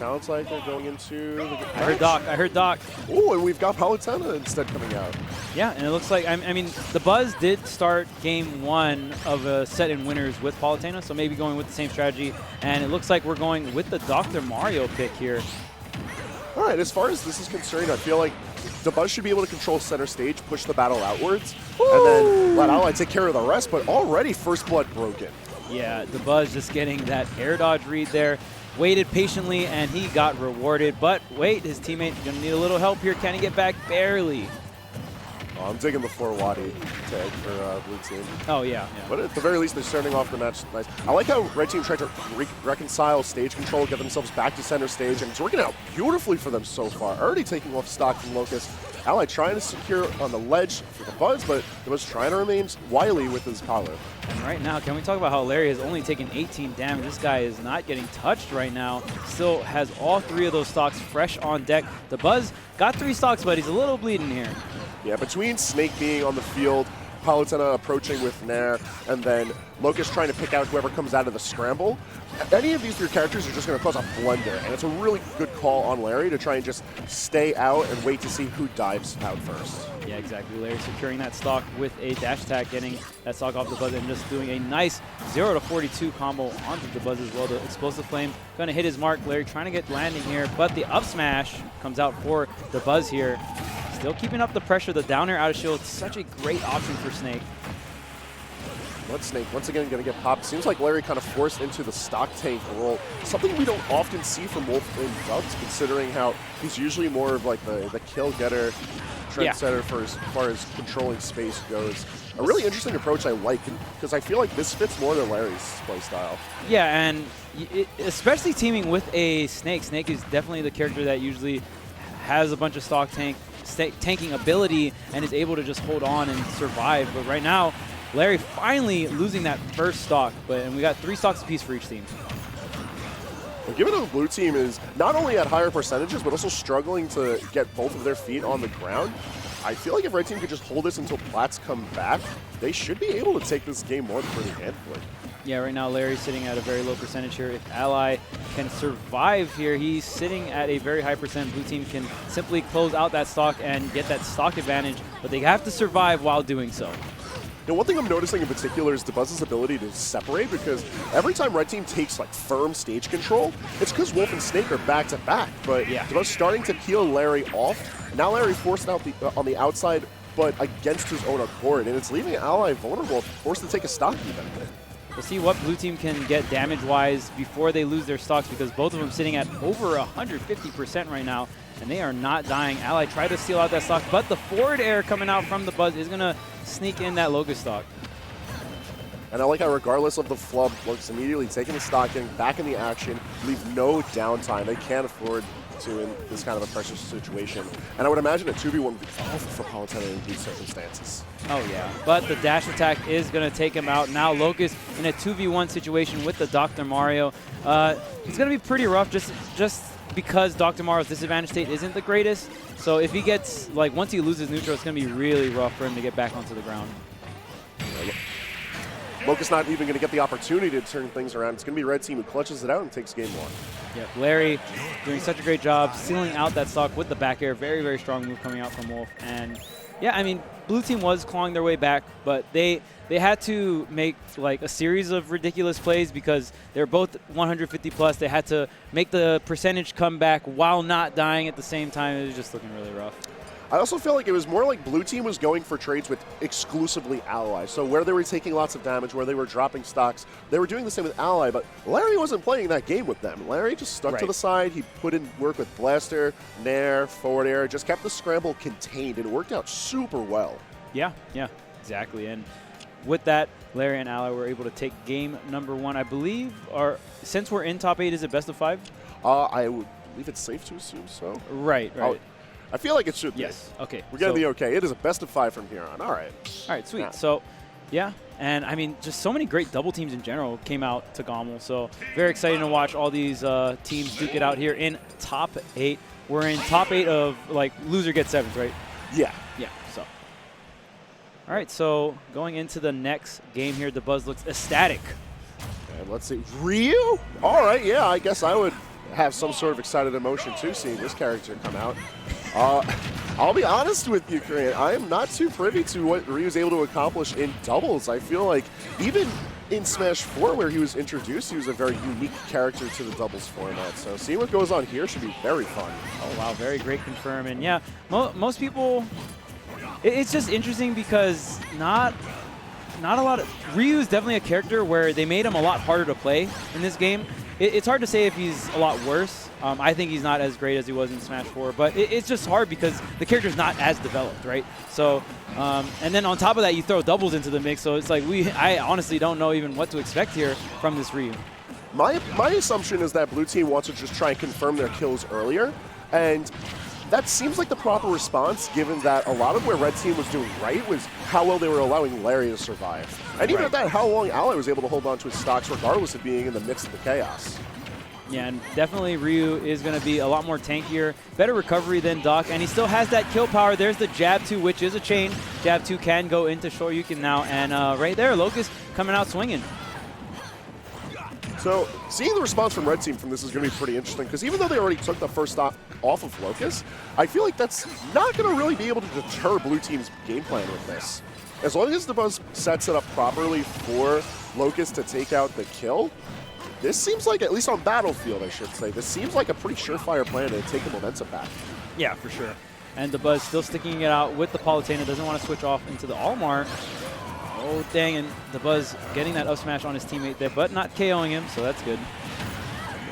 sounds like they're going into the match. I heard Doc. Oh, and we've got Palutena instead coming out. Yeah, and it looks like, I mean, the Buzz did start game 1 of a set in winners with Palutena, so maybe going with the same strategy. And it looks like we're going with the Dr. Mario pick here. All right, as far as this is concerned, I feel like the Buzz should be able to control center stage, push the battle outwards, and then let Ally take care of the rest, but already first blood broken. Yeah, the Buzz just getting that air dodge read there. Waited patiently, and he got rewarded. But wait, his teammate going to need a little help here. Can he get back? Barely. Oh, I'm digging the 4 Wadi tag for blue team. Oh, yeah. But at the very least, they're starting off the match nice. I like how red team tried to reconcile stage control, get themselves back to center stage, and it's working out beautifully for them so far. Already taking off stock from Locus. Ally trying to secure on the ledge for the Buzz, but the Buzz trying to remain wily with his power. And right now, can we talk about how Larry has only taken 18 damage? This guy is not getting touched right now. Still has all 3 of those stocks fresh on deck. The Buzz got 3 stocks, but he's a little bleeding here. Yeah, between Snake being on the field, Palutena approaching with Nair, and then Locus trying to pick out whoever comes out of the scramble, any of these 3 characters are just going to cause a blunder, and it's a really good call on Larry to try and just stay out and wait to see who dives out first. Yeah, exactly. Larry securing that stock with a dash attack, getting that stock off the Buzz, and just doing a nice 0 to 42 combo onto the Buzz as well. The explosive flame going to hit his mark. Larry trying to get landing here, but the up smash comes out for the Buzz here. Still keeping up the pressure. The down air out of shield, such a great option for Snake. But Snake once again going to get popped. Seems like Larry kind of forced into the stock tank role. Something we don't often see from Wolf in dubs, considering how he's usually more of like the kill getter, trendsetter for as far as controlling space goes. A really interesting approach I like, because I feel like this fits more than Larry's play style. Yeah, and especially teaming with a Snake. Snake is definitely the character that usually has a bunch of stock tanking ability and is able to just hold on and survive. But right now, Larry finally losing that first stock, and we got 3 stocks apiece for each team. Well, given that the blue team is not only at higher percentages, but also struggling to get both of their feet on the ground, I feel like if red team could just hold this until Plats come back, they should be able to take this game more pretty handfully. Yeah, right now Larry's sitting at a very low percentage here. If Ally can survive here, he's sitting at a very high percent. Blue team can simply close out that stock and get that stock advantage, but they have to survive while doing so. Now, one thing I'm noticing in particular is Dabuzz's ability to separate, because every time red team takes like firm stage control, it's because Wolf and Snake are back to back. But yeah, Dabuz starting to peel Larry off. Now Larry forced out on the outside, but against his own accord, and it's leaving Ally vulnerable, forced to take a stock even. We'll see what blue team can get damage-wise before they lose their stocks, because both of them sitting at over 150% right now, and they are not dying. Ally tried to steal out that stock, but the forward air coming out from the Buzz is going to sneak in that Locus stock. And I like how regardless of the flub, Locus immediately taking the stock, getting back in the action, leave no downtime. They can't afford to in this kind of a pressure situation. And I would imagine a 2v1 would be awful for Palutena in these circumstances. Oh yeah, but the dash attack is going to take him out. Now Locus in a 2v1 situation with the Dr. Mario. It's going to be pretty rough just because Dr. Mario's disadvantage state isn't the greatest. So if he gets, like, once he loses neutral, it's going to be really rough for him to get back onto the ground. Locus not even going to get the opportunity to turn things around. It's going to be red team who clutches it out and takes game 1. Yep, Larry doing such a great job sealing out that stock with the back air. Very, very strong move coming out from Wolf. And yeah, I mean, blue team was clawing their way back, but they had to make like a series of ridiculous plays because they're both 150 plus. They had to make the percentage come back while not dying at the same time. It was just looking really rough. I also feel like it was more like blue team was going for trades with exclusively Ally. So where they were taking lots of damage, where they were dropping stocks, they were doing the same with Ally, but Larry wasn't playing that game with them. Larry just stuck to the side. He put in work with Blaster, Nair, forward air, just kept the scramble contained, and it worked out super well. Yeah, exactly. And with that, Larry and Ally were able to take game number 1, I believe. Or since we're in top 8, is it best of 5? I would believe it's safe to assume so. Right. I feel like it should be. Yes, okay. We're going to be okay. It is a best of 5 from here on. All right. All right, sweet. So, yeah, and I mean, just so many great double teams in general came out to GOML. So, very exciting to watch all these teams duke it out here in top 8. We're in top 8 of, like, loser gets 7s, right? Yeah. Yeah, so. All right, so going into the next game here, Dabuz looks ecstatic. And let's see. Ryu? All right, yeah, I guess I would have some sort of excited emotion too, seeing this character come out. I'll be honest with you, Korean. I am not too privy to what Ryu's able to accomplish in doubles. I feel like even in Smash 4, where he was introduced, he was a very unique character to the doubles format. So seeing what goes on here should be very fun. Oh, wow. Very great confirm. And yeah, most people, it's just interesting because not a lot of, Ryu is definitely a character where they made him a lot harder to play in this game. It's hard to say if he's a lot worse. I think he's not as great as he was in Smash 4, but it's just hard because the character's not as developed, right? So, and then on top of that, you throw doubles into the mix, so it's like I honestly don't know even what to expect here from this Ryu. My assumption is that Blue Team wants to just try and confirm their kills earlier, and that seems like the proper response, given that a lot of where Red Team was doing right was how well they were allowing Larry to survive. And even at that, how long Ally was able to hold on to his stocks regardless of being in the midst of the chaos. Yeah, and definitely Ryu is going to be a lot more tankier, better recovery than Doc, and he still has that kill power. There's the jab 2, which is a chain. Jab 2 can go into Shoryuken now, and right there, Locus coming out swinging. So seeing the response from Red Team from this is going to be pretty interesting, because even though they already took the first stop off of Locus, I feel like that's not going to really be able to deter Blue Team's game plan with this. As long as Dabuz sets it up properly for Locus to take out the kill, this seems like, at least on Battlefield, I should say, this seems like a pretty surefire plan to take the momentum back. Yeah, for sure. And Dabuz still sticking it out with the Palutena, doesn't want to switch off into the Almar. Oh, dang, and Dabuz getting that up smash on his teammate there, but not KOing him, so that's good.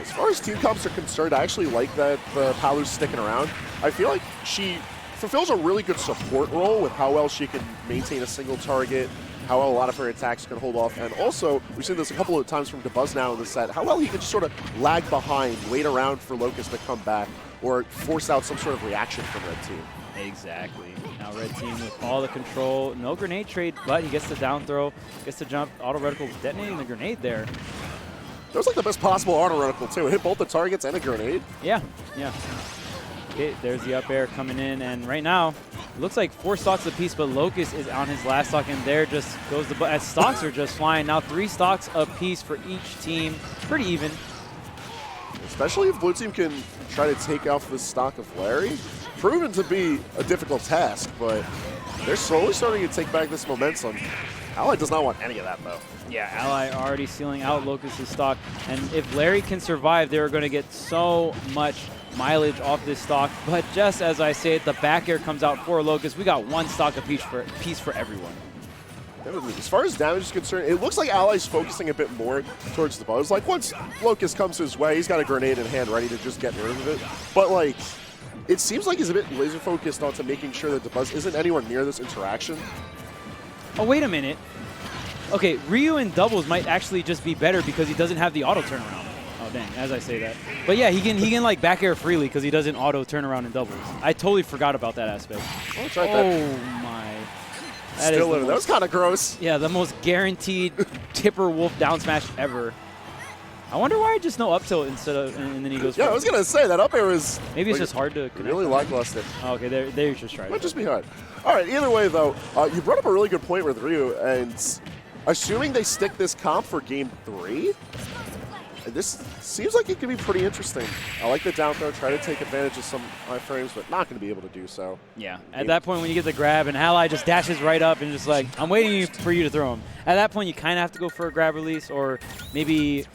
As far as team comps are concerned, I actually like that the Palu's sticking around. I feel like she fulfills a really good support role with how well she can maintain a single target, how well a lot of her attacks can hold off, and also, we've seen this a couple of times from Dabuz now in the set, how well he can just sort of lag behind, wait around for Locus to come back, or force out some sort of reaction from Red Team. Exactly. Now Red Team with all the control, no grenade trade, but he gets the down throw, gets the jump, auto reticle detonating the grenade there. That was like the best possible auto reticle too. It hit both the targets and a grenade. Yeah, yeah. Okay, there's the up air coming in, and right now, it looks like 4 stocks apiece, but Locus is on his last stock, and there just goes the as stocks are just flying. Now 3 stocks apiece for each team. Pretty even. Especially if Blue Team can try to take off the stock of Larry. Proven to be a difficult task, but they're slowly starting to take back this momentum. Ally does not want any of that, though. Yeah, Ally already sealing out Locus's stock, and if Larry can survive, they're going to get so much mileage off this stock. But just as I say it, the back air comes out for Locus. We got 1 stock apiece for everyone. As far as damage is concerned, it looks like Ally's focusing a bit more towards the Dabuz. Like, once Locus comes his way, he's got a grenade in hand ready to just get rid of it. But, like, it seems like he's a bit laser focused onto making sure that Dabuz isn't anywhere near this interaction. Oh, wait a minute. Okay, Ryu in doubles might actually just be better because he doesn't have the auto turnaround. Oh, dang, as I say that. But yeah, he can like back air freely because he doesn't auto turnaround in doubles. I totally forgot about that aspect. Oh, try oh that. my. That was kind of gross. Yeah, the most guaranteed Tipper Wolf down smash ever. I wonder why just no up tilt instead of, and then he goes. Yeah, I was going to say, that up air is... Maybe it's just hard to connect. Really lackluster. Oh, okay, there you just tried. Might just be hard. All right, either way, though, you brought up a really good point with Ryu, and assuming they stick this comp for Game 3, this seems like it could be pretty interesting. I like the down throw, try to take advantage of some iframes, but not going to be able to do so. Yeah, at that point when you get the grab and Ally just dashes right up and just like, I'm waiting for you to throw him. At that point, you kind of have to go for a grab release or maybe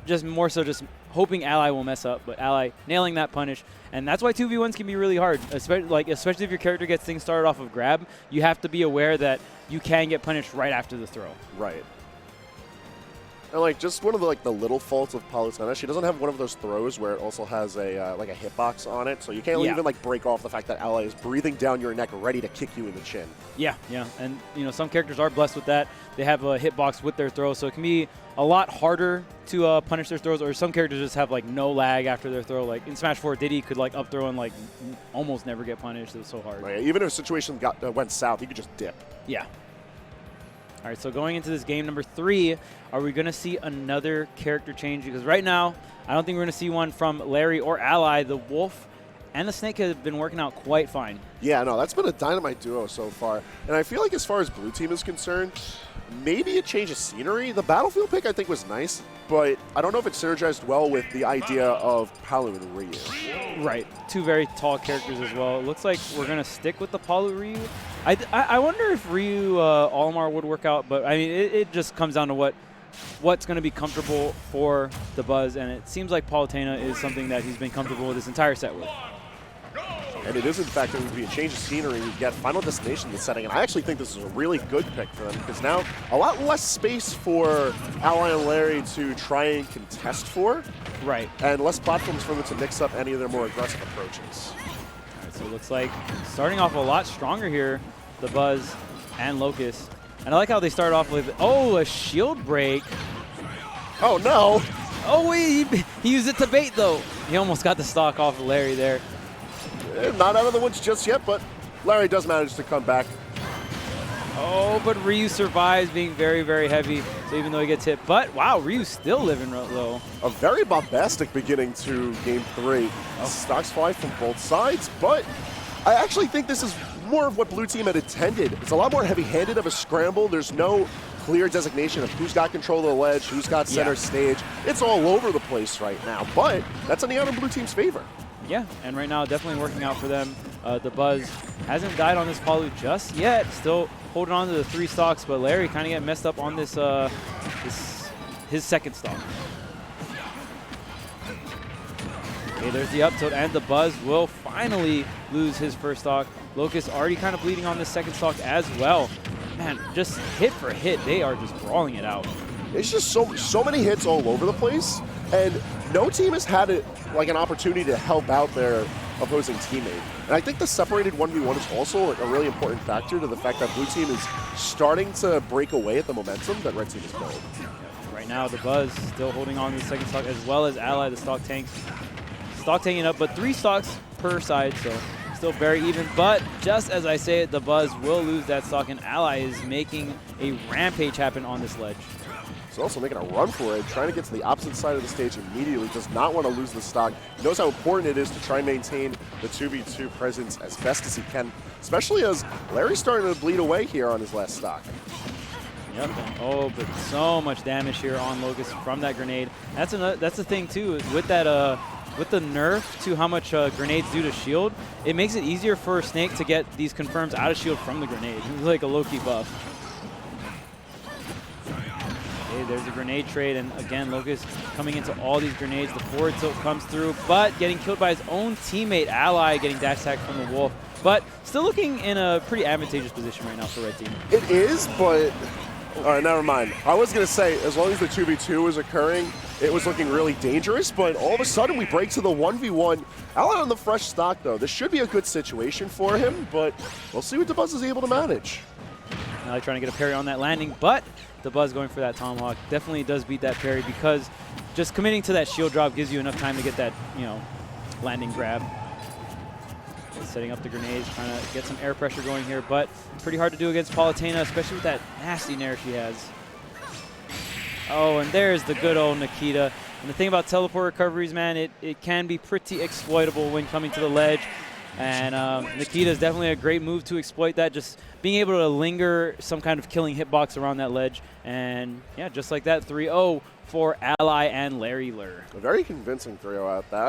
just more so just hoping Ally will mess up, but Ally nailing that punish. And that's why 2v1s can be really hard, especially if your character gets things started off of grab. You have to be aware that you can get punished right after the throw. Right. And like just one of the little faults of Palutena, she doesn't have one of those throws where it also has a like a hitbox on it, so you can't even like break off the fact that Ally is breathing down your neck, ready to kick you in the chin. Yeah, yeah, and you know some characters are blessed with that. They have a hitbox with their throw, so it can be a lot harder to punish their throws. Or some characters just have like no lag after their throw. Like in Smash 4, Diddy could like up throw and like almost never get punished. It was so hard. Right, even if a situation went south, you could just dip. Yeah. All right, so going into this game number 3, are we going to see another character change? Because right now, I don't think we're going to see one from Larry or Ally. The Wolf and the Snake have been working out quite fine. Yeah, no, that's been a dynamite duo so far. And I feel like as far as Blue Team is concerned, maybe a change of scenery. The Battlefield pick, I think, was nice. but I don't know if it synergized well with the idea of Palu and Ryu. Right. Two very tall characters as well. It looks like we're going to stick with the Palu Ryu. I wonder if Ryu Olimar would work out, but I mean, it just comes down to what's going to be comfortable for Dabuz, and it seems like Palutena is something that he's been comfortable with this entire set with. And it is, in fact, going to be a change of scenery. You get Final Destination in the setting, and I actually think this is a really good pick for them because now a lot less space for Ally and Larry to try and contest for. Right. And less platforms for them to mix up any of their more aggressive approaches. All right, so it looks like starting off a lot stronger here, Dabuz and Locus. And I like how they start off with, a shield break. Oh, no. Oh, wait, he used it to bait, though. He almost got the stock off of Larry there. Not out of the woods just yet, but Larry does manage to come back. Oh, but Ryu survives being very, very heavy, so even though he gets hit. But, wow, Ryu's still living low. A very bombastic beginning to Game 3. Stocks fly from both sides, but I actually think this is more of what Blue Team had intended. It's a lot more heavy-handed of a scramble. There's no clear designation of who's got control of the ledge, who's got center stage. It's all over the place right now, but that's on the out of Blue Team's favor. Yeah, and right now definitely working out for them. Dabuz hasn't died on this Palu just yet. Still holding on to the 3 stocks, but Larry kind of get messed up on this, his second stock. Okay, there's the up tilt, and Dabuz will finally lose his first stock. Locus already kind of bleeding on this second stock as well. Man, just hit for hit, they are just brawling it out. It's just so many hits all over the place, and no team has had like an opportunity to help out their opposing teammate. And I think the separated 1v1 is also a really important factor to the fact that Blue Team is starting to break away at the momentum that Red Team is building. Right now, Dabuz still holding on to the second stock, as well as Ally, the stock tanks. Stock tanking up, but 3 stocks per side, so still very even. But just as I say it, Dabuz will lose that stock, and Ally is making a rampage happen on this ledge. He's also making a run for it, trying to get to the opposite side of the stage immediately. Does not want to lose the stock. He knows how important it is to try and maintain the 2v2 presence as best as he can, especially as Larry's starting to bleed away here on his last stock. Yep. Oh, but so much damage here on Locus from that grenade. That's the thing too with that with the nerf to how much grenades do to shield. It makes it easier for Snake to get these confirms out of shield from the grenade. It's like a low-key buff. There's a grenade trade, and again, Locus coming into all these grenades. The forward tilt comes through, but getting killed by his own teammate, Ally, getting dash attack from the Wolf. But still looking in a pretty advantageous position right now for Red Team. It is, but all right, never mind. I was going to say, as long as the 2v2 was occurring, it was looking really dangerous, but all of a sudden we break to the 1v1. Ally on the fresh stock, though. This should be a good situation for him, but we'll see what Dabuz is able to manage. Ally trying to get a parry on that landing, but Dabuz going for that Tomahawk definitely does beat that parry because just committing to that shield drop gives you enough time to get that, landing grab. Setting up the grenades, trying to get some air pressure going here, but pretty hard to do against Palutena, especially with that nasty nair she has. Oh, and there's the good old Nikita. And the thing about teleport recoveries, man, it can be pretty exploitable when coming to the ledge. And Nikita is definitely a great move to exploit that, just being able to linger some kind of killing hitbox around that ledge. And yeah, just like that, 3-0 for Ally and Larry Lurr. A very convincing 3-0 at that.